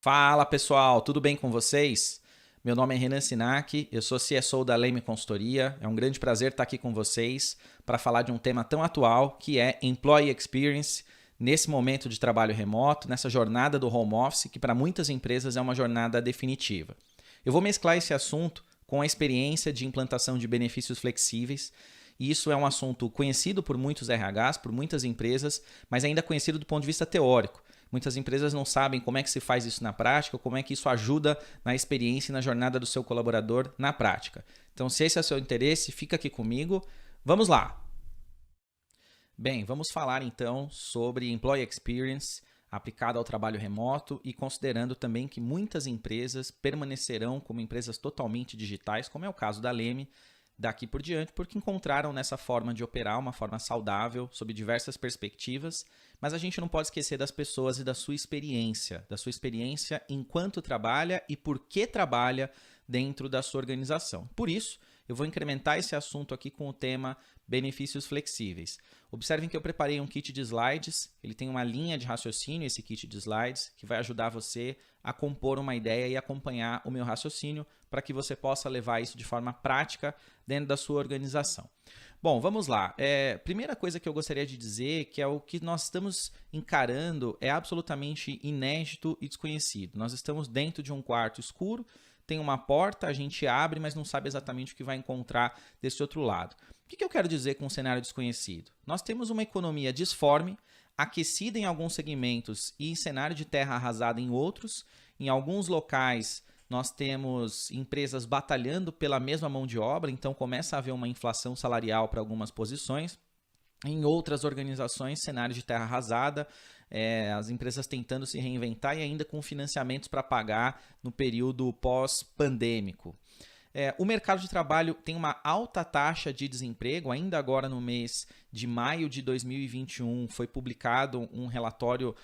Fala pessoal, tudo bem com vocês? Meu nome é Renan Sinac, eu sou CSO da Leme Consultoria. É um grande prazer estar aqui com vocês para falar de um tema tão atual que é Employee Experience nesse momento de trabalho remoto, nessa jornada do home office, que para muitas empresas é uma jornada definitiva. Eu vou mesclar esse assunto com a experiência de implantação de benefícios flexíveis. E isso é um assunto conhecido por muitos RHs, por muitas empresas, mas ainda conhecido do ponto de vista teórico. Muitas empresas não sabem como é que se faz isso na prática, como é que isso ajuda na experiência e na jornada do seu colaborador na prática. Então, se esse é o seu interesse, fica aqui comigo. Vamos lá! Bem, vamos falar então sobre Employee Experience aplicado ao trabalho remoto e considerando também que muitas empresas permanecerão como empresas totalmente digitais, como é o caso da Leme, daqui por diante, porque encontraram nessa forma de operar uma forma saudável, sob diversas perspectivas, mas a gente não pode esquecer das pessoas e da sua experiência enquanto trabalha e por que trabalha dentro da sua organização. Por isso, eu vou incrementar esse assunto aqui com o tema benefícios flexíveis. Observem que eu preparei um kit de slides, ele tem uma linha de raciocínio, esse kit de slides, que vai ajudar você a compor uma ideia e acompanhar o meu raciocínio para que você possa levar isso de forma prática dentro da sua organização. Bom, vamos lá. Primeira coisa que eu gostaria de dizer que é o que nós estamos encarando é absolutamente inédito e desconhecido. Nós estamos dentro de um quarto escuro, tem uma porta, a gente abre, mas não sabe exatamente o que vai encontrar desse outro lado. O que eu quero dizer com um cenário desconhecido? Nós temos uma economia disforme, aquecida em alguns segmentos e em cenário de terra arrasada em outros. Em alguns locais, nós temos empresas batalhando pela mesma mão de obra, então começa a haver uma inflação salarial para algumas posições. Em outras organizações, cenário de terra arrasada, as empresas tentando se reinventar e ainda com financiamentos para pagar no período pós-pandêmico. O mercado de trabalho tem uma alta taxa de desemprego. Ainda agora no mês de maio de 2021 foi publicado um relatório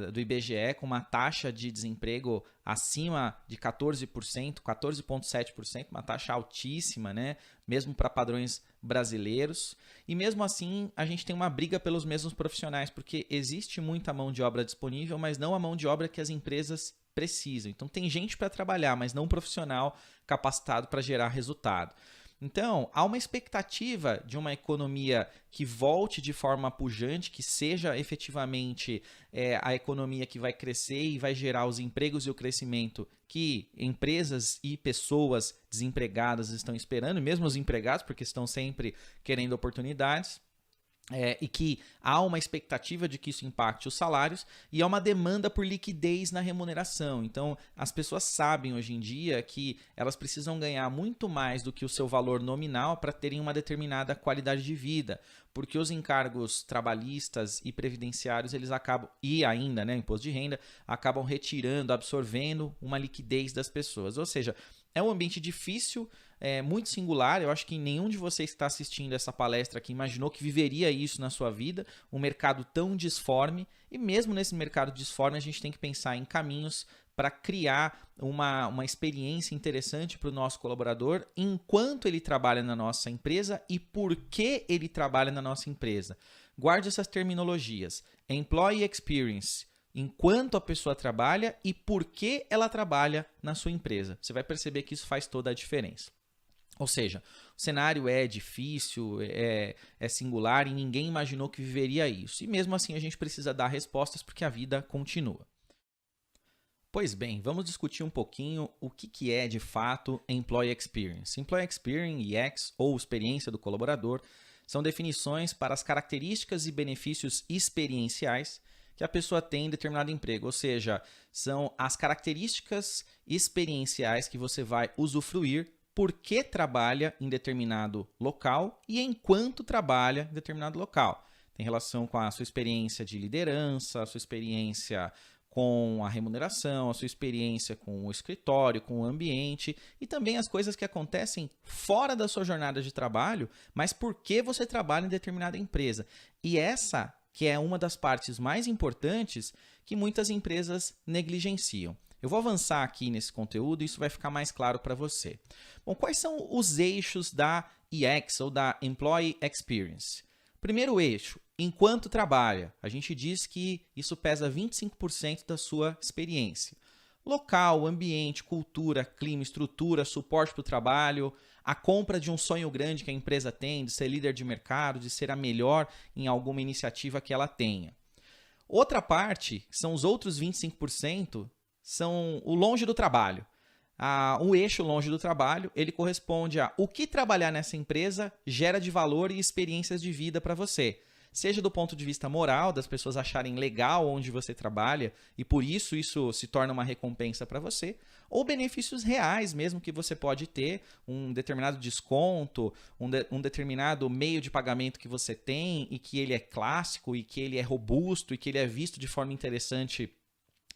do IBGE com uma taxa de desemprego acima de 14%, 14,7%, uma taxa altíssima, né? Mesmo para padrões brasileiros. E mesmo assim a gente tem uma briga pelos mesmos profissionais, porque existe muita mão de obra disponível, mas não a mão de obra que as empresas precisam. Então tem gente para trabalhar, mas não um profissional capacitado para gerar resultado. Então, há uma expectativa de uma economia que volte de forma pujante, que seja efetivamente a economia que vai crescer e vai gerar os empregos e o crescimento que empresas e pessoas desempregadas estão esperando, e mesmo os empregados, porque estão sempre querendo oportunidades. E que há uma expectativa de que isso impacte os salários e há uma demanda por liquidez na remuneração. Então, as pessoas sabem hoje em dia que elas precisam ganhar muito mais do que o seu valor nominal para terem uma determinada qualidade de vida, porque os encargos trabalhistas e previdenciários, eles acabam, e ainda, né, imposto de renda, acabam retirando, absorvendo uma liquidez das pessoas. Ou seja, é um ambiente difícil, muito singular. Eu acho que nenhum de vocês que está assistindo essa palestra aqui imaginou que viveria isso na sua vida, um mercado tão disforme. E mesmo nesse mercado disforme, a gente tem que pensar em caminhos para criar uma experiência interessante para o nosso colaborador enquanto ele trabalha na nossa empresa e por que ele trabalha na nossa empresa. Guarde essas terminologias. Employee Experience, enquanto a pessoa trabalha e por que ela trabalha na sua empresa. Você vai perceber que isso faz toda a diferença. Ou seja, o cenário é difícil, é singular e ninguém imaginou que viveria isso. E mesmo assim a gente precisa dar respostas porque a vida continua. Pois bem, vamos discutir um pouquinho o que é de fato Employee Experience. Employee Experience, EX, ou experiência do colaborador, são definições para as características e benefícios experienciais que a pessoa tem em determinado emprego, ou seja, são as características experienciais que você vai usufruir porque trabalha em determinado local e enquanto trabalha em determinado local. Tem relação com a sua experiência de liderança, a sua experiência com a remuneração, a sua experiência com o escritório, com o ambiente e também as coisas que acontecem fora da sua jornada de trabalho, mas porque você trabalha em determinada empresa. E essa que é uma das partes mais importantes que muitas empresas negligenciam. Eu vou avançar aqui nesse conteúdo e isso vai ficar mais claro para você. Bom, quais são os eixos da EX ou da Employee Experience? Primeiro eixo, enquanto trabalha. A gente diz que isso pesa 25% da sua experiência. Local, ambiente, cultura, clima, estrutura, suporte para o trabalho, a compra de um sonho grande que a empresa tem, de ser líder de mercado, de ser a melhor em alguma iniciativa que ela tenha. Outra parte, que são os outros 25%, são o longe do trabalho. O eixo longe do trabalho, ele corresponde a o que trabalhar nessa empresa gera de valor e experiências de vida para você. Seja do ponto de vista moral, das pessoas acharem legal onde você trabalha e por isso se torna uma recompensa para você, ou benefícios reais mesmo que você pode ter, um determinado desconto, um determinado meio de pagamento que você tem e que ele é clássico e que ele é robusto e que ele é visto de forma interessante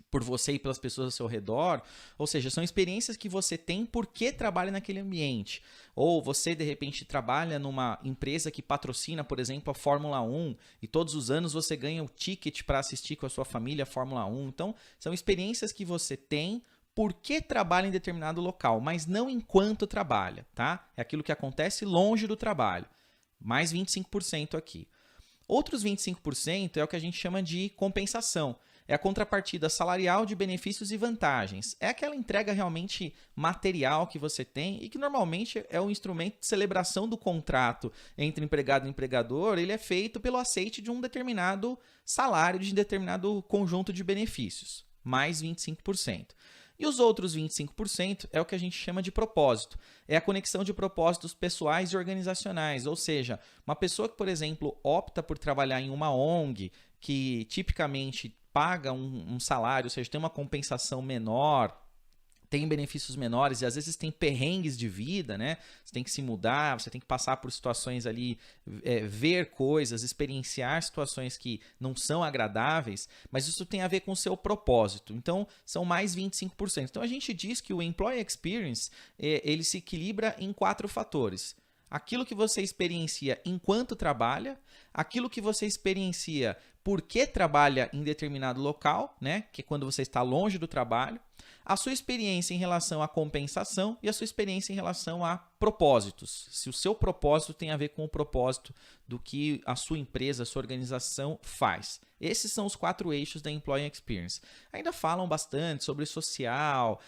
por você e pelas pessoas ao seu redor, ou seja, são experiências que você tem porque trabalha naquele ambiente. Ou você, de repente, trabalha numa empresa que patrocina, por exemplo, a Fórmula 1 e todos os anos você ganha o ticket para assistir com a sua família a Fórmula 1. Então, são experiências que você tem porque trabalha em determinado local, mas não enquanto trabalha, tá? É aquilo que acontece longe do trabalho. Mais 25% aqui. Outros 25% é o que a gente chama de compensação. É a contrapartida salarial de benefícios e vantagens. É aquela entrega realmente material que você tem e que normalmente é um instrumento de celebração do contrato entre empregado e empregador. Ele é feito pelo aceite de um determinado salário, de um determinado conjunto de benefícios. Mais 25%. E os outros 25% é o que a gente chama de propósito. É a conexão de propósitos pessoais e organizacionais. Ou seja, uma pessoa que, por exemplo, opta por trabalhar em uma ONG, que tipicamente paga um salário, ou seja, tem uma compensação menor, tem benefícios menores e às vezes tem perrengues de vida, né? Você tem que se mudar, você tem que passar por situações ali, ver coisas, experienciar situações que não são agradáveis, mas isso tem a ver com o seu propósito. Então, são mais 25%. Então, a gente diz que o Employee Experience, ele se equilibra em 4 fatores. Aquilo que você experiencia enquanto trabalha, aquilo que você experiencia porque trabalha em determinado local, né? Que é quando você está longe do trabalho, a sua experiência em relação à compensação e a sua experiência em relação a propósitos. Se o seu propósito tem a ver com o propósito do que a sua empresa, a sua organização faz. Esses são os 4 eixos da Employee Experience. Ainda falam bastante sobre social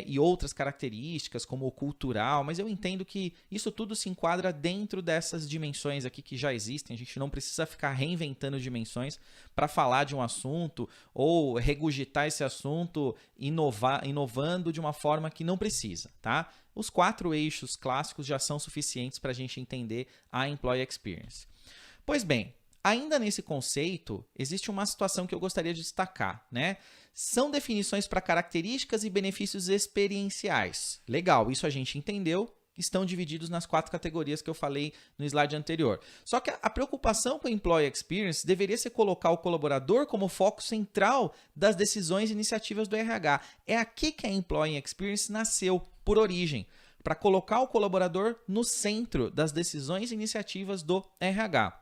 e outras características, como o cultural, mas eu entendo que isso tudo se enquadra dentro dessas dimensões aqui que já existem. A gente não precisa ficar reinventando dimensões para falar de um assunto ou regurgitar esse assunto inovando de uma forma que não precisa, tá? Os 4 eixos clássicos já são suficientes para a gente entender a Employee Experience. Pois bem, ainda nesse conceito, existe uma situação que eu gostaria de destacar, né? São definições para características e benefícios experienciais. Legal, isso a gente entendeu. Estão divididos nas 4 categorias que eu falei no slide anterior. Só que a preocupação com a Employee Experience deveria ser colocar o colaborador como foco central das decisões e iniciativas do RH. É aqui que a Employee Experience nasceu, por origem, para colocar o colaborador no centro das decisões e iniciativas do RH,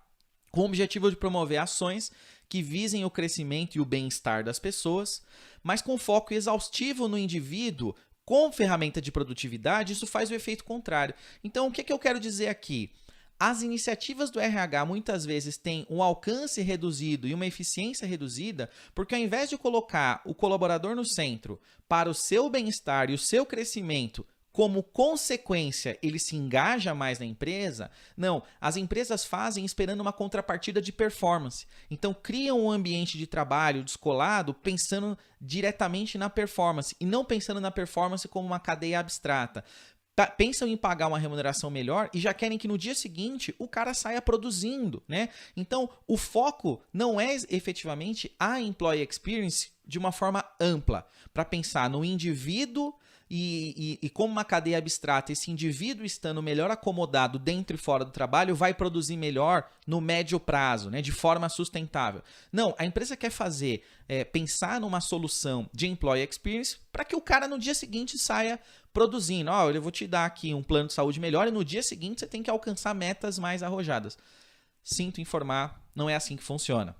com o objetivo de promover ações que visem o crescimento e o bem-estar das pessoas, mas com foco exaustivo no indivíduo. Com ferramenta de produtividade, isso faz o efeito contrário. Então, o que eu quero dizer aqui? As iniciativas do RH muitas vezes têm um alcance reduzido e uma eficiência reduzida, porque ao invés de colocar o colaborador no centro para o seu bem-estar e o seu crescimento, como consequência, ele se engaja mais na empresa? Não, as empresas fazem esperando uma contrapartida de performance. Então, criam um ambiente de trabalho descolado pensando diretamente na performance e não pensando na performance como uma cadeia abstrata. Pensam em pagar uma remuneração melhor e já querem que no dia seguinte o cara saia produzindo, né? Então, o foco não é efetivamente a Employee Experience de uma forma ampla, para pensar no indivíduo e como uma cadeia abstrata, esse indivíduo estando melhor acomodado dentro e fora do trabalho vai produzir melhor no médio prazo, né, de forma sustentável. Não, a empresa quer fazer, pensar numa solução de Employee Experience para que o cara no dia seguinte saia produzindo. Eu vou te dar aqui um plano de saúde melhor e no dia seguinte você tem que alcançar metas mais arrojadas. Sinto informar, não é assim que funciona.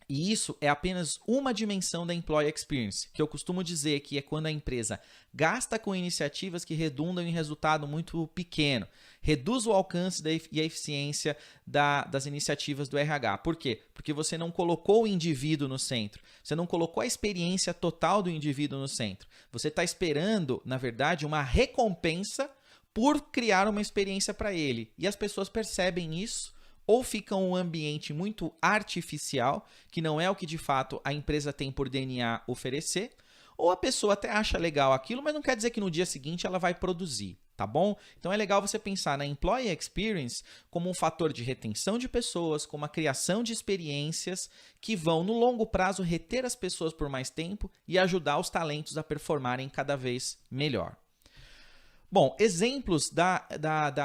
E isso é apenas uma dimensão da Employee Experience, que eu costumo dizer que é quando a empresa gasta com iniciativas que redundam em resultado muito pequeno, reduz o alcance e a eficiência das iniciativas do RH. Por quê? Porque você não colocou o indivíduo no centro, você não colocou a experiência total do indivíduo no centro. Você está esperando, na verdade, uma recompensa por criar uma experiência para ele. E as pessoas percebem isso, ou fica um ambiente muito artificial, que não é o que de fato a empresa tem por DNA oferecer, ou a pessoa até acha legal aquilo, mas não quer dizer que no dia seguinte ela vai produzir, tá bom? Então é legal você pensar na Employee Experience como um fator de retenção de pessoas, como a criação de experiências que vão, no longo prazo, reter as pessoas por mais tempo e ajudar os talentos a performarem cada vez melhor. Bom, exemplos da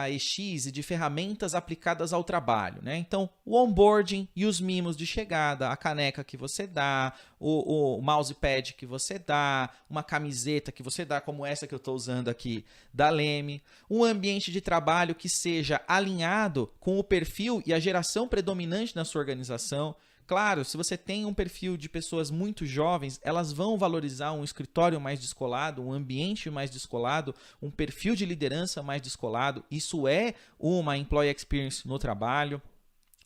EX e de ferramentas aplicadas ao trabalho, né? Então, o onboarding e os mimos de chegada, a caneca que você dá, o mousepad que você dá, uma camiseta que você dá, como essa que eu estou usando aqui da Leme, um ambiente de trabalho que seja alinhado com o perfil e a geração predominante na sua organização. Claro, se você tem um perfil de pessoas muito jovens, elas vão valorizar um escritório mais descolado, um ambiente mais descolado, um perfil de liderança mais descolado. Isso é uma Employee Experience no trabalho.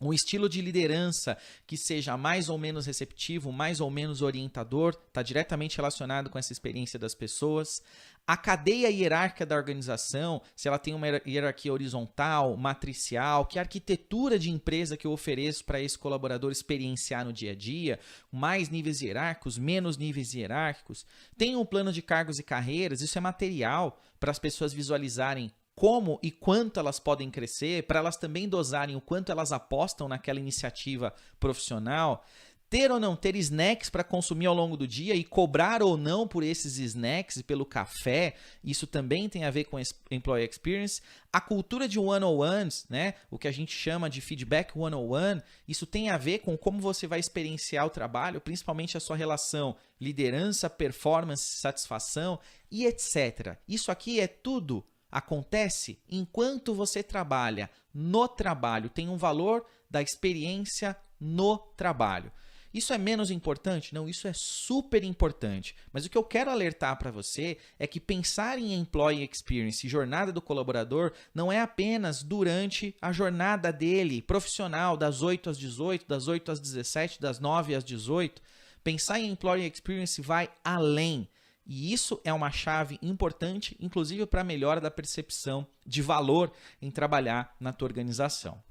Um estilo de liderança que seja mais ou menos receptivo, mais ou menos orientador, está diretamente relacionado com essa experiência das pessoas. A cadeia hierárquica da organização, se ela tem uma hierarquia horizontal, matricial, que arquitetura de empresa que eu ofereço para esse colaborador experienciar no dia a dia, mais níveis hierárquicos, menos níveis hierárquicos. Tem um plano de cargos e carreiras, isso é material para as pessoas visualizarem como e quanto elas podem crescer, para elas também dosarem o quanto elas apostam naquela iniciativa profissional, ter ou não ter snacks para consumir ao longo do dia e cobrar ou não por esses snacks e pelo café, isso também tem a ver com Employee Experience. A cultura de one-on-ones, né? O que a gente chama de feedback one-on-one, isso tem a ver com como você vai experienciar o trabalho, principalmente a sua relação liderança, performance, satisfação e etc. Isso aqui é tudo acontece enquanto você trabalha no trabalho, tem um valor da experiência no trabalho. Isso é menos importante? Não, isso é super importante. Mas o que eu quero alertar para você é que pensar em Employee Experience e jornada do colaborador não é apenas durante a jornada dele profissional, das 8 às 18, das 8 às 17, das 9 às 18. Pensar em Employee Experience vai além. E isso é uma chave importante, inclusive para a melhora da percepção de valor em trabalhar na tua organização.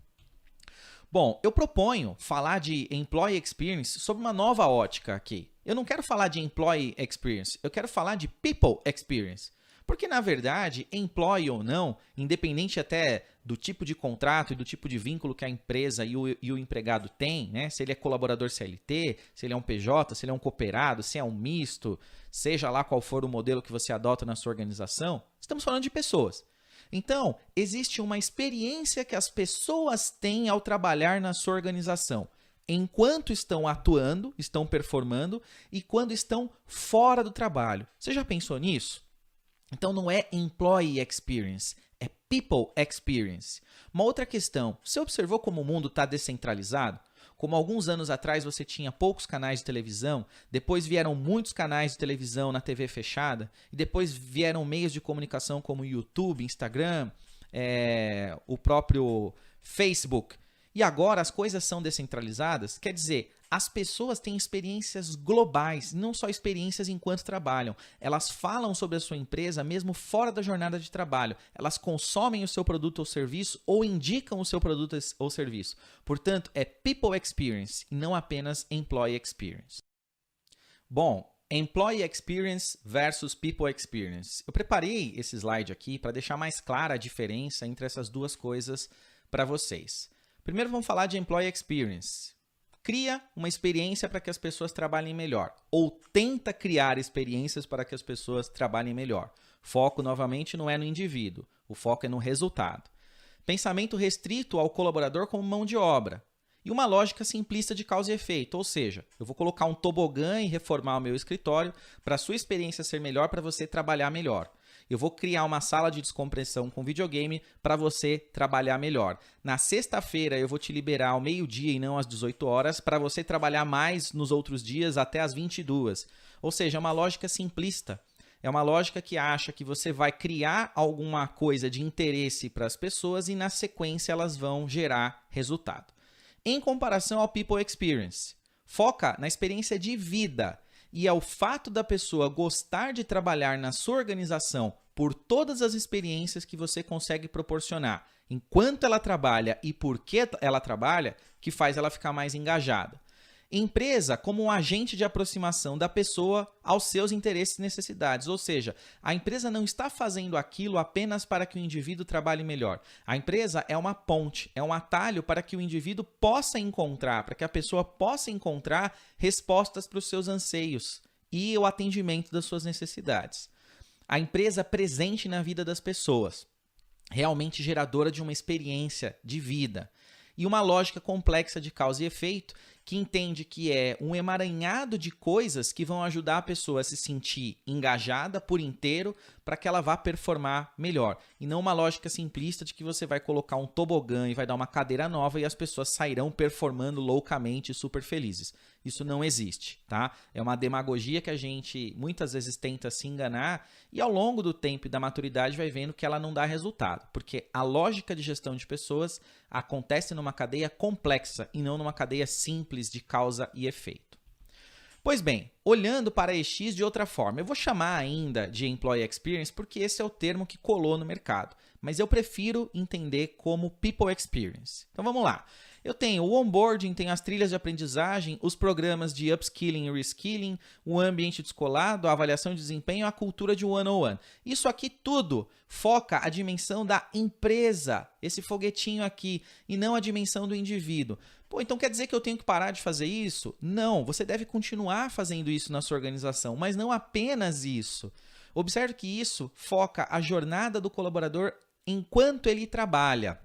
Bom, eu proponho falar de Employee Experience sob uma nova ótica aqui. Eu não quero falar de Employee Experience, eu quero falar de People Experience. Porque, na verdade, employee ou não, independente até do tipo de contrato e do tipo de vínculo que a empresa e o empregado têm, né? Se ele é colaborador CLT, se ele é um PJ, se ele é um cooperado, se é um misto, seja lá qual for o modelo que você adota na sua organização, estamos falando de pessoas. Então, existe uma experiência que as pessoas têm ao trabalhar na sua organização, enquanto estão atuando, estão performando e quando estão fora do trabalho. Você já pensou nisso? Então não é Employee Experience, é People Experience. Uma outra questão, você observou como o mundo está descentralizado? Como alguns anos atrás você tinha poucos canais de televisão, depois vieram muitos canais de televisão na TV fechada, e depois vieram meios de comunicação como YouTube, Instagram, o próprio Facebook. E agora as coisas são descentralizadas, quer dizer, as pessoas têm experiências globais, não só experiências enquanto trabalham. Elas falam sobre a sua empresa mesmo fora da jornada de trabalho. Elas consomem o seu produto ou serviço ou indicam o seu produto ou serviço. Portanto, é People Experience e não apenas Employee Experience. Bom, Employee Experience versus People Experience. Eu preparei esse slide aqui para deixar mais clara a diferença entre essas duas coisas para vocês. Primeiro vamos falar de Employee Experience. Cria uma experiência para que as pessoas trabalhem melhor, ou tenta criar experiências para que as pessoas trabalhem melhor. Foco, novamente, não é no indivíduo, o foco é no resultado. Pensamento restrito ao colaborador como mão de obra. E uma lógica simplista de causa e efeito, ou seja, eu vou colocar um tobogã e reformar o meu escritório para a sua experiência ser melhor, para você trabalhar melhor. Eu vou criar uma sala de descompressão com videogame para você trabalhar melhor. Na sexta-feira eu vou te liberar ao meio-dia e não às 18 horas para você trabalhar mais nos outros dias até às 22. Ou seja, é uma lógica simplista. É uma lógica que acha que você vai criar alguma coisa de interesse para as pessoas e na sequência elas vão gerar resultado. Em comparação ao People Experience, foca na experiência de vida e é o fato da pessoa gostar de trabalhar na sua organização por todas as experiências que você consegue proporcionar enquanto ela trabalha e por que ela trabalha que faz ela ficar mais engajada. Empresa como um agente de aproximação da pessoa aos seus interesses e necessidades. Ou seja, a empresa não está fazendo aquilo apenas para que o indivíduo trabalhe melhor. A empresa é uma ponte, é um atalho para que o indivíduo possa encontrar, para que a pessoa possa encontrar respostas para os seus anseios e o atendimento das suas necessidades. A empresa presente na vida das pessoas, realmente geradora de uma experiência de vida. E uma lógica complexa de causa e efeito que entende que é um emaranhado de coisas que vão ajudar a pessoa a se sentir engajada por inteiro para que ela vá performar melhor. E não uma lógica simplista de que você vai colocar um tobogã e vai dar uma cadeira nova e as pessoas sairão performando loucamente e super felizes. Isso não existe, tá? É uma demagogia que a gente muitas vezes tenta se enganar e ao longo do tempo e da maturidade vai vendo que ela não dá resultado. Porque a lógica de gestão de pessoas acontece numa cadeia complexa e não numa cadeia simples de causa e efeito. Pois bem, olhando para a EX de outra forma, eu vou chamar ainda de Employee Experience porque esse é o termo que colou no mercado, mas eu prefiro entender como People Experience. Então vamos lá. Eu tenho o onboarding, tenho as trilhas de aprendizagem, os programas de upskilling e reskilling, o ambiente descolado, a avaliação de desempenho, a cultura de one-on-one. Isso aqui tudo foca a dimensão da empresa, esse foguetinho aqui, e não a dimensão do indivíduo. Pô, então quer dizer que eu tenho que parar de fazer isso? Não, você deve continuar fazendo isso na sua organização, mas não apenas isso. Observe que isso foca a jornada do colaborador enquanto ele trabalha.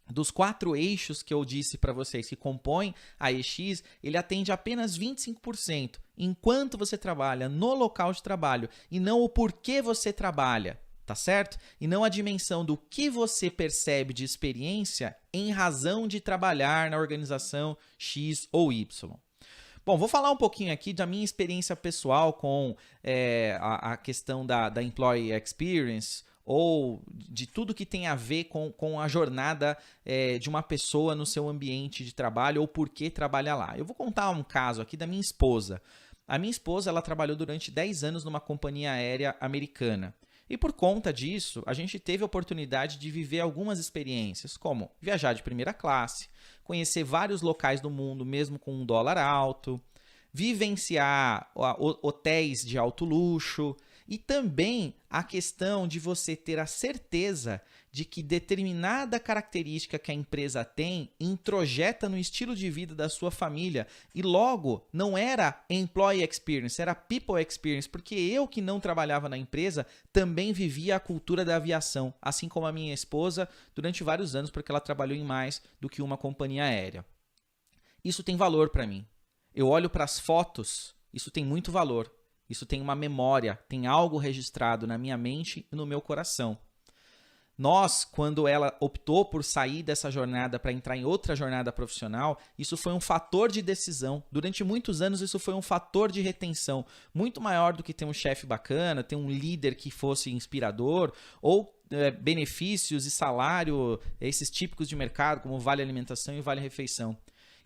Dos 4 eixos que eu disse para vocês que compõem a EX, ele atende apenas 25%, enquanto você trabalha no local de trabalho e não o porquê você trabalha, tá certo? E não a dimensão do que você percebe de experiência em razão de trabalhar na organização X ou Y. Bom, vou falar um pouquinho aqui da minha experiência pessoal com a questão da Employee Experience, ou de tudo que tem a ver com a jornada de uma pessoa no seu ambiente de trabalho ou por que trabalha lá. Eu vou contar um caso aqui da minha esposa. A minha esposa ela trabalhou durante 10 anos numa companhia aérea americana. E por conta disso, a gente teve a oportunidade de viver algumas experiências, como viajar de primeira classe, conhecer vários locais do mundo mesmo com um dólar alto, vivenciar hotéis de alto luxo e também a questão de você ter a certeza de que determinada característica que a empresa tem introjeta no estilo de vida da sua família e logo não era Employee Experience, era People Experience, porque eu que não trabalhava na empresa também vivia a cultura da aviação, assim como a minha esposa durante vários anos, porque ela trabalhou em mais do que uma companhia aérea. Isso tem valor para mim. Eu olho para as fotos, isso tem muito valor. Isso tem uma memória, tem algo registrado na minha mente e no meu coração. Nós, quando ela optou por sair dessa jornada para entrar em outra jornada profissional, isso foi um fator de decisão. Durante muitos anos, isso foi um fator de retenção, muito maior do que ter um chefe bacana, ter um líder que fosse inspirador, ou benefícios e salário, esses típicos de mercado, como vale alimentação e vale refeição.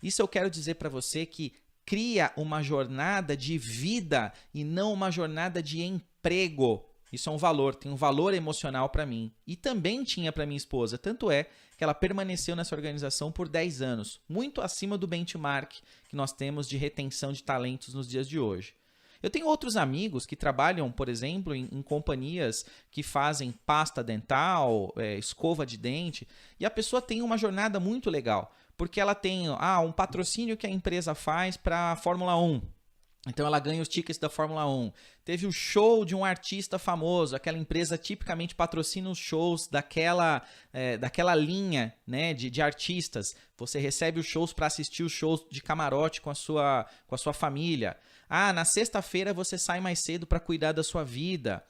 Isso eu quero dizer para você que cria uma jornada de vida e não uma jornada de emprego. Isso é um valor, tem um valor emocional para mim. E também tinha para minha esposa. Tanto é que ela permaneceu nessa organização por 10 anos, muito acima do benchmark que nós temos de retenção de talentos nos dias de hoje. Eu tenho outros amigos que trabalham, por exemplo, em companhias que fazem pasta dental, escova de dente, e a pessoa tem uma jornada muito legal, porque ela tem um patrocínio que a empresa faz para a Fórmula 1. Então ela ganha os tickets da Fórmula 1. Teve o show de um artista famoso, aquela empresa tipicamente patrocina os shows daquela linha, né, de artistas. Você recebe os shows para assistir os shows de camarote com a sua família. Na sexta-feira você sai mais cedo para cuidar da sua vida.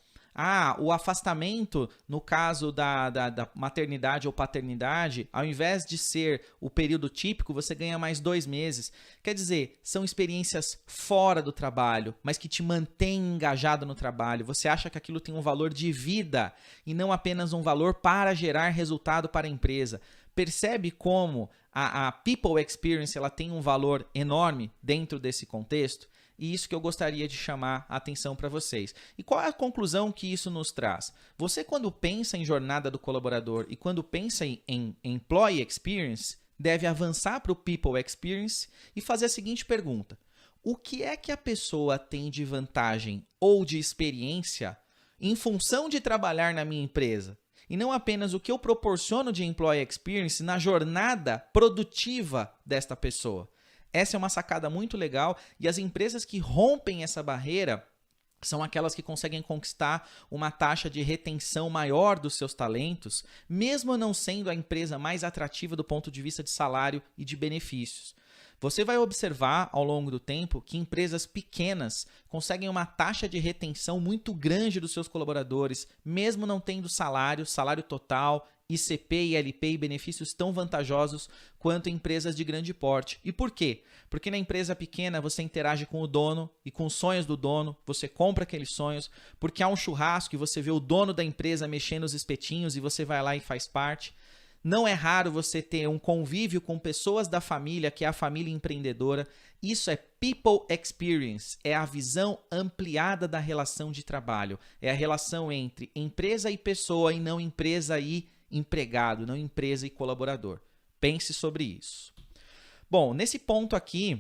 O afastamento, no caso da maternidade ou paternidade, ao invés de ser o período típico, você ganha mais 2 meses. Quer dizer, são experiências fora do trabalho, mas que te mantêm engajado no trabalho. Você acha que aquilo tem um valor de vida e não apenas um valor para gerar resultado para a empresa. Percebe como a People Experience ela tem um valor enorme dentro desse contexto? E isso que eu gostaria de chamar a atenção para vocês. E qual é a conclusão que isso nos traz? Você, quando pensa em jornada do colaborador e quando pensa em Employee Experience, deve avançar para o People Experience e fazer a seguinte pergunta. O que é que a pessoa tem de vantagem ou de experiência em função de trabalhar na minha empresa? E não apenas o que eu proporciono de Employee Experience na jornada produtiva desta pessoa. Essa é uma sacada muito legal e as empresas que rompem essa barreira são aquelas que conseguem conquistar uma taxa de retenção maior dos seus talentos, mesmo não sendo a empresa mais atrativa do ponto de vista de salário e de benefícios. Você vai observar ao longo do tempo que empresas pequenas conseguem uma taxa de retenção muito grande dos seus colaboradores, mesmo não tendo salário total, ICP, ILP e benefícios tão vantajosos quanto empresas de grande porte. E por quê? Porque na empresa pequena você interage com o dono e com os sonhos do dono, você compra aqueles sonhos, porque há um churrasco e você vê o dono da empresa mexendo os espetinhos e você vai lá e faz parte. Não é raro você ter um convívio com pessoas da família, que é a família empreendedora. Isso é People Experience, é a visão ampliada da relação de trabalho. É a relação entre empresa e pessoa e não empresa e empregado, não empresa e colaborador. Pense sobre isso. Bom, nesse ponto aqui,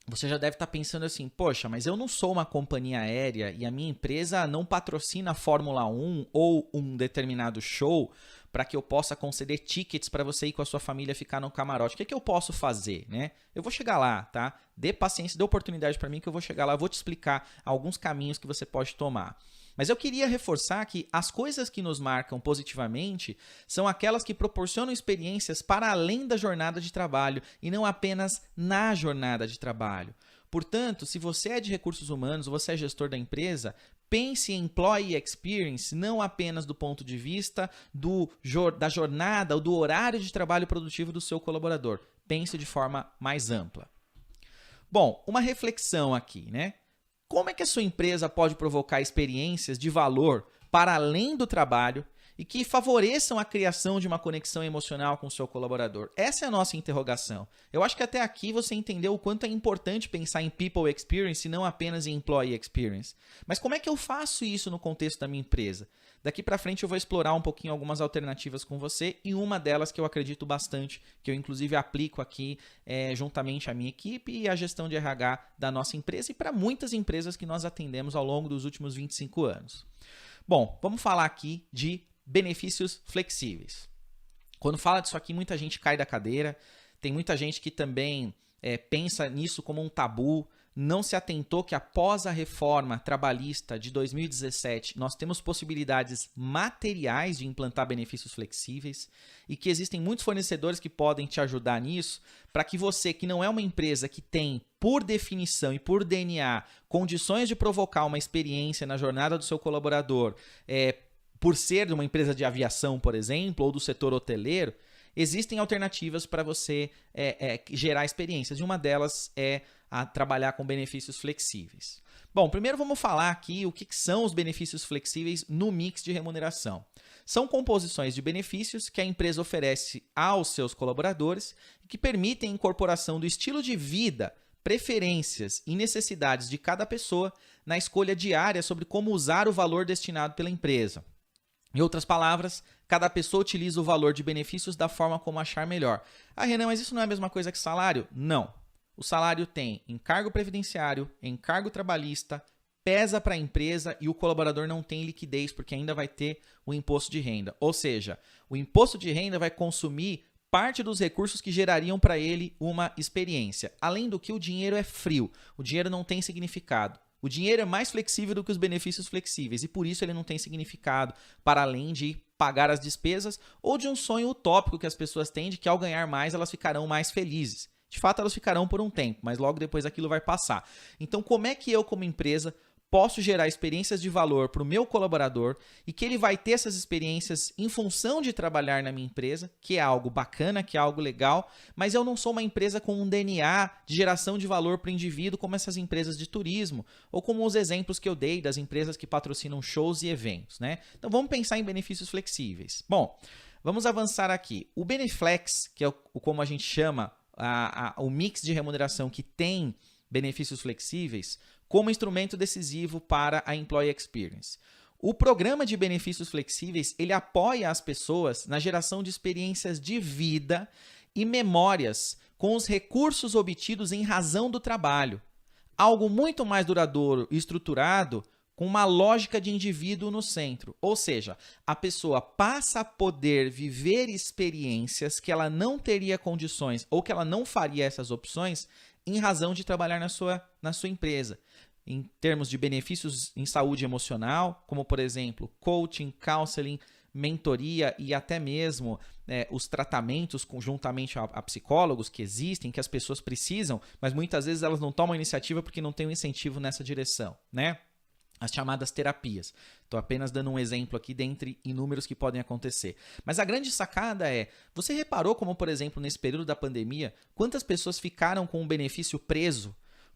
você já deve estar pensando assim, poxa, mas eu não sou uma companhia aérea e a minha empresa não patrocina a Fórmula 1 ou um determinado show para que eu possa conceder tickets para você ir com a sua família ficar no camarote. O que eu posso fazer, né? Eu vou chegar lá, tá? Dê paciência, dê oportunidade para mim que eu vou chegar lá, eu vou te explicar alguns caminhos que você pode tomar. Mas eu queria reforçar que as coisas que nos marcam positivamente são aquelas que proporcionam experiências para além da jornada de trabalho e não apenas na jornada de trabalho. Portanto, se você é de recursos humanos ou você é gestor da empresa, pense em Employee Experience não apenas do ponto de vista da jornada ou do horário de trabalho produtivo do seu colaborador. Pense de forma mais ampla. Bom, uma reflexão aqui, né? Como é que a sua empresa pode provocar experiências de valor para além do trabalho e que favoreçam a criação de uma conexão emocional com o seu colaborador? Essa é a nossa interrogação. Eu acho que até aqui você entendeu o quanto é importante pensar em People Experience e não apenas em Employee Experience. Mas como é que eu faço isso no contexto da minha empresa? Daqui para frente eu vou explorar um pouquinho algumas alternativas com você e uma delas que eu acredito bastante, que eu inclusive aplico aqui juntamente à minha equipe e à gestão de RH da nossa empresa e para muitas empresas que nós atendemos ao longo dos últimos 25 anos. Bom, vamos falar aqui de benefícios flexíveis. Quando fala disso aqui, muita gente cai da cadeira, tem muita gente que também pensa nisso como um tabu, não se atentou que após a reforma trabalhista de 2017, nós temos possibilidades materiais de implantar benefícios flexíveis e que existem muitos fornecedores que podem te ajudar nisso, para que você, que não é uma empresa que tem, por definição e por DNA, condições de provocar uma experiência na jornada do seu colaborador, por ser uma empresa de aviação, por exemplo, ou do setor hoteleiro, existem alternativas para você gerar experiências. E uma delas é a trabalhar com benefícios flexíveis. Bom, primeiro vamos falar aqui o que são os benefícios flexíveis no mix de remuneração. São composições de benefícios que a empresa oferece aos seus colaboradores e que permitem a incorporação do estilo de vida, preferências e necessidades de cada pessoa na escolha diária sobre como usar o valor destinado pela empresa. Em outras palavras, cada pessoa utiliza o valor de benefícios da forma como achar melhor. Ah, Renan, mas isso não é a mesma coisa que salário? Não. O salário tem encargo previdenciário, encargo trabalhista, pesa para a empresa e o colaborador não tem liquidez porque ainda vai ter o imposto de renda. Ou seja, o imposto de renda vai consumir parte dos recursos que gerariam para ele uma experiência. Além do que, o dinheiro é frio, o dinheiro não tem significado. O dinheiro é mais flexível do que os benefícios flexíveis e por isso ele não tem significado para além de pagar as despesas ou de um sonho utópico que as pessoas têm de que ao ganhar mais elas ficarão mais felizes. De fato, elas ficarão por um tempo, mas logo depois aquilo vai passar. Então, como é que eu, como empresa, posso gerar experiências de valor para o meu colaborador e que ele vai ter essas experiências em função de trabalhar na minha empresa, que é algo bacana, que é algo legal, mas eu não sou uma empresa com um DNA de geração de valor para o indivíduo como essas empresas de turismo ou como os exemplos que eu dei das empresas que patrocinam shows e eventos, né? Então vamos pensar em benefícios flexíveis. Bom, vamos avançar aqui. O Beneflex, que é como a gente chama o mix de remuneração que tem benefícios flexíveis, como instrumento decisivo para a Employee Experience. O programa de benefícios flexíveis, ele apoia as pessoas na geração de experiências de vida e memórias com os recursos obtidos em razão do trabalho. Algo muito mais duradouro e estruturado com uma lógica de indivíduo no centro. Ou seja, a pessoa passa a poder viver experiências que ela não teria condições ou que ela não faria essas opções em razão de trabalhar na sua empresa. Em termos de benefícios em saúde emocional, como, por exemplo, coaching, counseling, mentoria e até mesmo os tratamentos conjuntamente a psicólogos que existem, que as pessoas precisam, mas muitas vezes elas não tomam iniciativa porque não tem um incentivo nessa direção, né? As chamadas terapias. Estou apenas dando um exemplo aqui dentre inúmeros que podem acontecer. Mas a grande sacada é, você reparou como, por exemplo, nesse período da pandemia, quantas pessoas ficaram com um benefício preso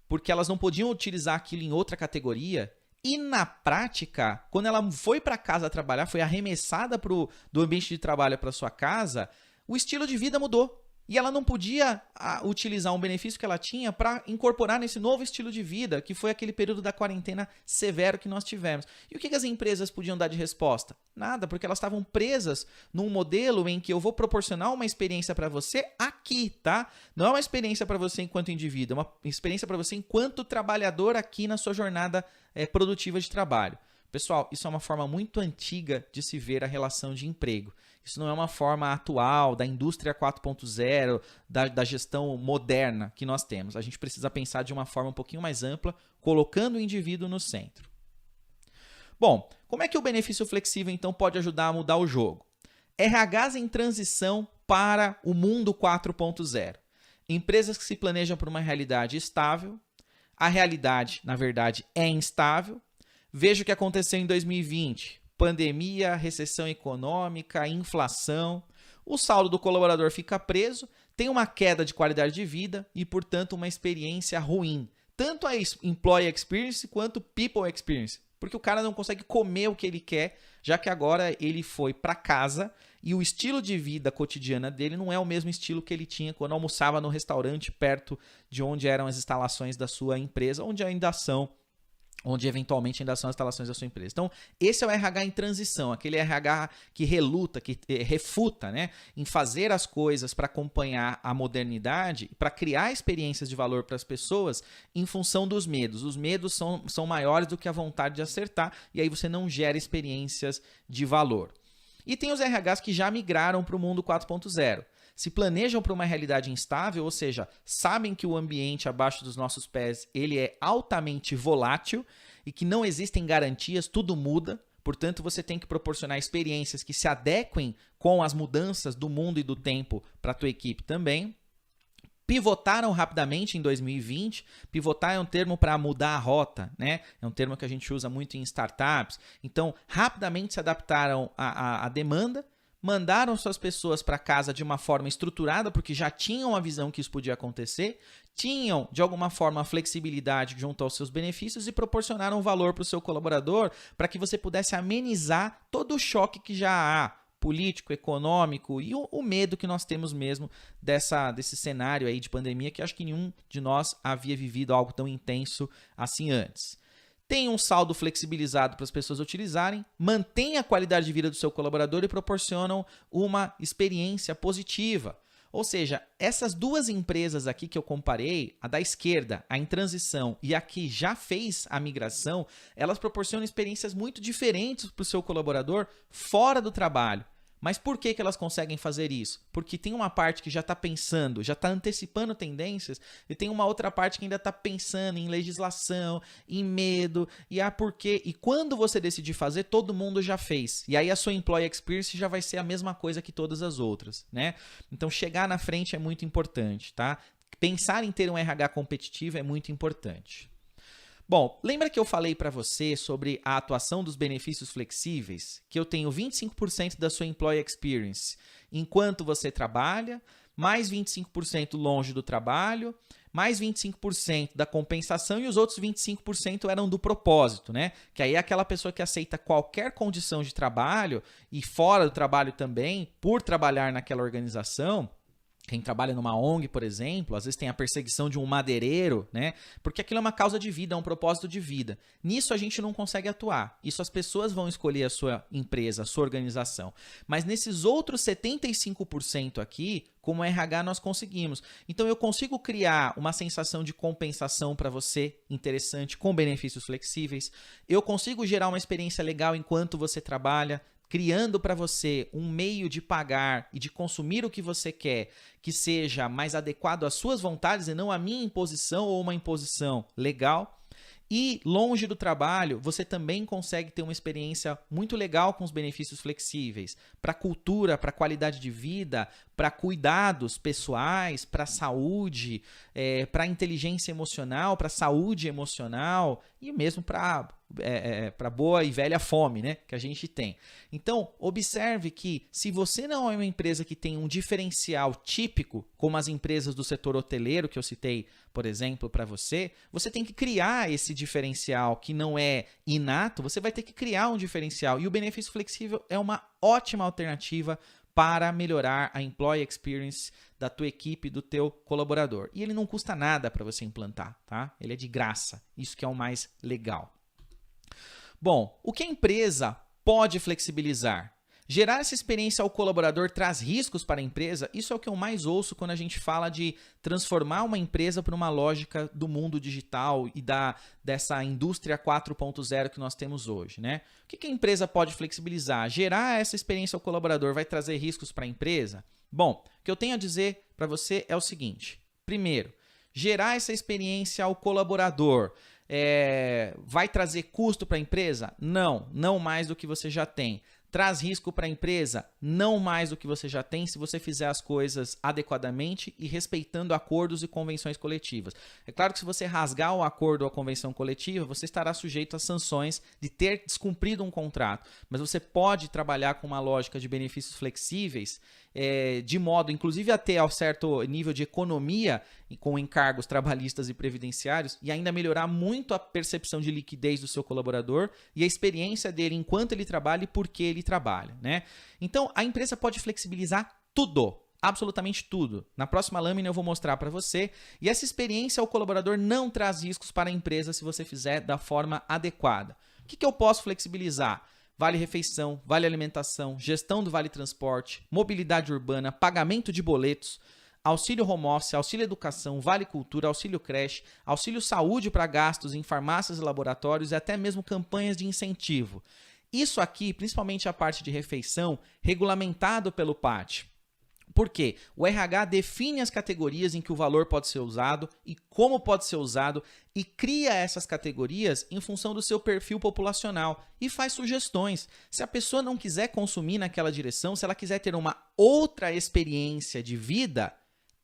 porque elas não podiam utilizar aquilo em outra categoria? E na prática, quando ela foi para casa trabalhar, foi arremessada do ambiente de trabalho para sua casa, o estilo de vida mudou. E ela não podia utilizar um benefício que ela tinha para incorporar nesse novo estilo de vida, que foi aquele período da quarentena severo que nós tivemos. E o que as empresas podiam dar de resposta? Nada, porque elas estavam presas num modelo em que eu vou proporcionar uma experiência para você aqui, tá? Não é uma experiência para você enquanto indivíduo, é uma experiência para você enquanto trabalhador aqui na sua jornada produtiva de trabalho. Pessoal, isso é uma forma muito antiga de se ver a relação de emprego. Isso não é uma forma atual da indústria 4.0, da gestão moderna que nós temos. A gente precisa pensar de uma forma um pouquinho mais ampla, colocando o indivíduo no centro. Bom, como é que o benefício flexível então pode ajudar a mudar o jogo? RHs em transição para o mundo 4.0. Empresas que se planejam por uma realidade estável. A realidade, na verdade, é instável. Veja o que aconteceu em 2020. Pandemia, recessão econômica, inflação. O saldo do colaborador fica preso, tem uma queda de qualidade de vida e, portanto, uma experiência ruim. Tanto a Employee Experience quanto People Experience. Porque o cara não consegue comer o que ele quer, já que agora ele foi para casa e o estilo de vida cotidiana dele não é o mesmo estilo que ele tinha quando almoçava no restaurante perto de onde eram as instalações da sua empresa, onde eventualmente ainda são as instalações da sua empresa. Então, esse é o RH em transição, aquele RH que reluta, que refuta, né, em fazer as coisas para acompanhar a modernidade, para criar experiências de valor para as pessoas em função dos medos. Os medos são maiores do que a vontade de acertar e aí você não gera experiências de valor. E tem os RHs que já migraram para o mundo 4.0. Se planejam para uma realidade instável, ou seja, sabem que o ambiente abaixo dos nossos pés ele é altamente volátil e que não existem garantias, tudo muda. Portanto, você tem que proporcionar experiências que se adequem com as mudanças do mundo e do tempo para a tua equipe também. Pivotaram rapidamente em 2020. Pivotar é um termo para mudar a rota, né? É um termo que a gente usa muito em startups. Então, rapidamente se adaptaram à demanda. Mandaram suas pessoas para casa de uma forma estruturada, porque já tinham a visão que isso podia acontecer, tinham, de alguma forma, a flexibilidade junto aos seus benefícios e proporcionaram valor para o seu colaborador para que você pudesse amenizar todo o choque que já há, político, econômico e o medo que nós temos mesmo desse cenário aí de pandemia, que acho que nenhum de nós havia vivido algo tão intenso assim antes. Tem um saldo flexibilizado para as pessoas utilizarem, mantém a qualidade de vida do seu colaborador e proporcionam uma experiência positiva. Ou seja, essas duas empresas aqui que eu comparei, a da esquerda, a em transição e a que já fez a migração, elas proporcionam experiências muito diferentes para o seu colaborador fora do trabalho. Mas por que elas conseguem fazer isso? Porque tem uma parte que já está pensando, já está antecipando tendências, e tem uma outra parte que ainda está pensando em legislação, em medo, e por quê. E quando você decidir fazer, todo mundo já fez. E aí a sua Employee Experience já vai ser a mesma coisa que todas as outras, né? Então chegar na frente é muito importante, tá? Pensar em ter um RH competitivo é muito importante. Bom, lembra que eu falei para você sobre a atuação dos benefícios flexíveis? Que eu tenho 25% da sua employee experience enquanto você trabalha, mais 25% longe do trabalho, mais 25% da compensação e os outros 25% eram do propósito, né? Que aí é aquela pessoa que aceita qualquer condição de trabalho e fora do trabalho também, por trabalhar naquela organização. Quem trabalha numa ONG, por exemplo, às vezes tem a perseguição de um madeireiro, né? Porque aquilo é uma causa de vida, é um propósito de vida. Nisso a gente não consegue atuar. Isso as pessoas vão escolher a sua empresa, a sua organização. Mas nesses outros 75% aqui, como RH nós conseguimos. Então eu consigo criar uma sensação de compensação para você interessante com benefícios flexíveis. Eu consigo gerar uma experiência legal enquanto você trabalha, criando para você um meio de pagar e de consumir o que você quer que seja mais adequado às suas vontades e não à minha imposição ou uma imposição legal. E longe do trabalho, você também consegue ter uma experiência muito legal com os benefícios flexíveis para a cultura, para a qualidade de vida, para cuidados pessoais, para a saúde, para a inteligência emocional, para a saúde emocional e mesmo para boa e velha fome, né, que a gente tem. Então, observe que se você não é uma empresa que tem um diferencial típico, como as empresas do setor hoteleiro que eu citei, por exemplo, para você, você tem que criar esse diferencial que não é inato, você vai ter que criar um diferencial. E o benefício flexível é uma ótima alternativa para melhorar a employee experience da tua equipe, do teu colaborador. E ele não custa nada para você implantar, tá? Ele é de graça. Isso que é o mais legal. Bom, o que a empresa pode flexibilizar? Gerar essa experiência ao colaborador traz riscos para a empresa? Isso é o que eu mais ouço quando a gente fala de transformar uma empresa para uma lógica do mundo digital e dessa indústria 4.0 que nós temos hoje, né? O que a empresa pode flexibilizar? Gerar essa experiência ao colaborador vai trazer riscos para a empresa? Bom, o que eu tenho a dizer para você é o seguinte. Primeiro, gerar essa experiência ao colaborador vai trazer custo para a empresa? Não, não mais do que você já tem. Traz risco para a empresa? Não mais do que você já tem se você fizer as coisas adequadamente e respeitando acordos e convenções coletivas. É claro que se você rasgar o acordo ou a convenção coletiva, você estará sujeito a sanções de ter descumprido um contrato. Mas você pode trabalhar com uma lógica de benefícios flexíveis de modo, inclusive, a ter certo nível de economia com encargos trabalhistas e previdenciários e ainda melhorar muito a percepção de liquidez do seu colaborador e a experiência dele enquanto ele trabalha e por que ele trabalha, né? Então, a empresa pode flexibilizar tudo. Absolutamente tudo. Na próxima lâmina eu vou mostrar para você. E essa experiência ao colaborador não traz riscos para a empresa se você fizer da forma adequada. O que eu posso flexibilizar? Vale refeição, vale alimentação, gestão do vale transporte, mobilidade urbana, pagamento de boletos, auxílio home office, auxílio educação, vale cultura, auxílio creche, auxílio saúde para gastos em farmácias e laboratórios e até mesmo campanhas de incentivo. Isso aqui, principalmente a parte de refeição, regulamentado pelo PAT. Por quê? O RH define as categorias em que o valor pode ser usado e como pode ser usado e cria essas categorias em função do seu perfil populacional e faz sugestões. Se a pessoa não quiser consumir naquela direção, se ela quiser ter uma outra experiência de vida,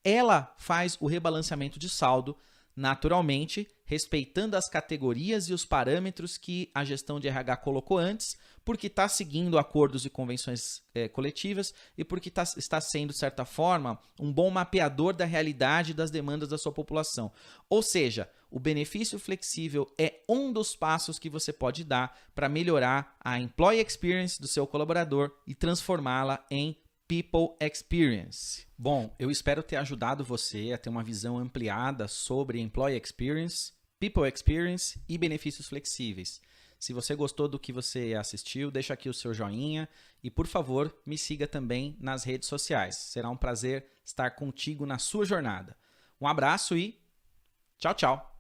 ela faz o rebalanceamento de saldo naturalmente, respeitando as categorias e os parâmetros que a gestão de RH colocou antes, porque está seguindo acordos e convenções coletivas e porque está sendo, de certa forma, um bom mapeador da realidade e das demandas da sua população. Ou seja, o benefício flexível é um dos passos que você pode dar para melhorar a employee experience do seu colaborador e transformá-la em People Experience. Bom, eu espero ter ajudado você a ter uma visão ampliada sobre Employee Experience, People Experience e benefícios flexíveis. Se você gostou do que você assistiu, deixa aqui o seu joinha e, por favor, me siga também nas redes sociais. Será um prazer estar contigo na sua jornada. Um abraço e tchau, tchau!